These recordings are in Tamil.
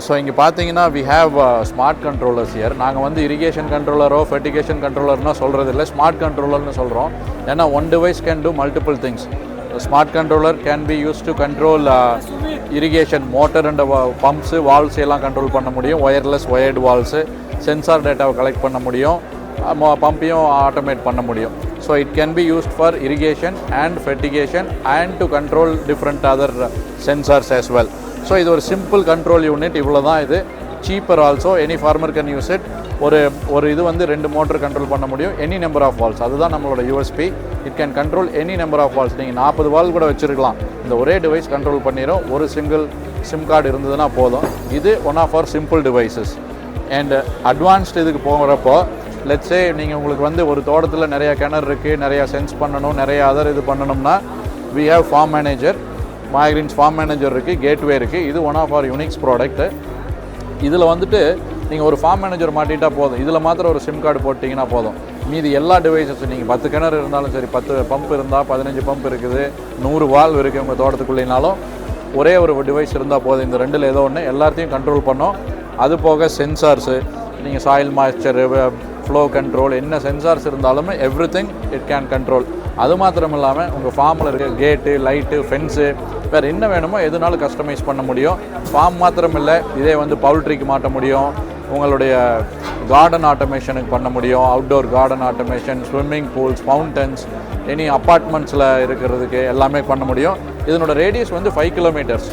ஸோ இங்கே பார்த்தீங்கன்னா we have smart controllers here. நாங்கள் வந்து இரிகேஷன் கண்ட்ரோலரோ ஃபெர்டிகேஷன் கண்ட்ரோலர்னோ சொல்கிறது இல்லை, ஸ்மார்ட் கண்ட்ரோலர்னு சொல்கிறோம். ஏன்னா one device can do multiple things. Smart controller can be use to control irrigation motor and pumps valves எல்லாம் கண்ட்ரோல் பண்ண முடியும். ஒயர்லெஸ் ஒயர்டு வால்ஸு, சென்சார் டேட்டாவை கலெக்ட் பண்ண முடியும், பம்பையும் ஆட்டோமேட் பண்ண முடியும். So it can be used for irrigation and fertigation and to control different other sensors as well. So இது ஒரு சிம்பிள் கண்ட்ரோல் யூனிட், இவ்வளோ தான் இது. Cheaper also, any farmer can use it. ஒரு இது வந்து 2 மோட்டர் கண்ட்ரோல் பண்ண முடியும், எனி நம்பர் ஆஃப் வால்ஸ். அதுதான் நம்மளோட USP. It can control any number of valves. நீங்கள் 40 வால் கூட வச்சுருக்கலாம், இந்த ஒரே டிவைஸ் கண்ட்ரோல் பண்ணிடும். ஒரு சிங்கிள் சிம் கார்டு இருந்ததுன்னா போதும். இது one of our simple devices. And advanced இதுக்கு போகிறப்போ லெட்ஸே நீங்கள் உங்களுக்கு வந்து ஒரு தோட்டத்தில் நிறையா கிணறு இருக்குது, நிறையா சென்ஸ் பண்ணணும், நிறையா அதர் இது பண்ணணும்னா we have farm manager, microgreens farm manager இருக்குது, கேட்வே இருக்குது. இது one of our unique product. இதில் வந்துட்டு நீங்கள் ஒரு ஃபார்ம் மேனேஜர் மாட்டிட்டா போதும், இதில் மாத்திரம் ஒரு சிம் கார்டு போட்டிங்கன்னா போதும். மீதி எல்லா டிவைசஸ் நீங்கள் 10 கிணறு இருந்தாலும் சரி, 10 பம்ப் இருந்தால் 15 பம்ப் இருக்குது, 100 வால்வ் இருக்குது உங்கள் தோட்டத்துக்குள்ளேனாலும் ஒரே ஒரு டிவைஸ் இருந்தால் போதும். இந்த 2ல் ஏதோ ஒன்று எல்லாத்தையும் கண்ட்ரோல் பண்ணோம். அது போக சென்சார்ஸு, நீங்கள் சாயில் மாய்ஸ்சரு, ஃப்ளோ கண்ட்ரோல், என்ன சென்சார்ஸ் இருந்தாலுமே every thing it can control. அது மாத்திரம் இல்லாமல் உங்கள் ஃபார்மில் இருக்க கேட்டு, லைட்டு, ஃபென்ஸு, வேறு என்ன வேணுமோ எதுனாலும் கஸ்டமைஸ் பண்ண முடியும். ஃபார்ம் மாத்திரம் இல்லை, இதே வந்து பவுல்ட்ரிக்கு மாட்ட முடியும், உங்களுடைய கார்டன் ஆட்டோமேஷனுக்கு பண்ண முடியும், outdoor garden automation, swimming pools, fountains, any அப்பார்ட்மெண்ட்ஸில் இருக்கிறதுக்கு எல்லாமே பண்ண முடியும். இதனோட ரேடியஸ் வந்து 5 கிலோமீட்டர்ஸ்.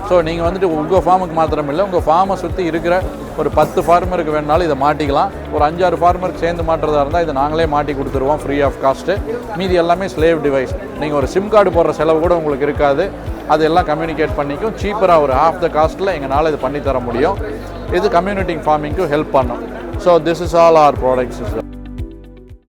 ஸோ நீங்கள் வந்துட்டு உங்கள் ஃபார்முக்கு மாத்திரம் இல்லை, உங்கள் ஃபார்மை சுற்றி இருக்கிற ஒரு 10 ஃபார்மருக்கு வேணாலும் இதை மாட்டிக்கலாம். ஒரு 5-6 ஃபார்மருக்கு சேர்ந்து மாட்டுறதா இருந்தால் இதை நாங்களே மாட்டி கொடுத்துருவோம் ஃப்ரீ ஆஃப் காஸ்ட்டு. மீதி எல்லாமே ஸ்லேவ் டிவைஸ். நீங்கள் ஒரு சிம் கார்டு போடுற செலவு கூட உங்களுக்கு இருக்காது. அதெல்லாம் கம்யூனிகேட் பண்ணிக்கும். சீப்பராக ஒரு half the காஸ்ட்டில் எங்களால் இது பண்ணித்தர முடியும். இது கம்யூனிட்டி ஃபார்மிங்க்கு ஹெல்ப் பண்ணும். So this is all our products.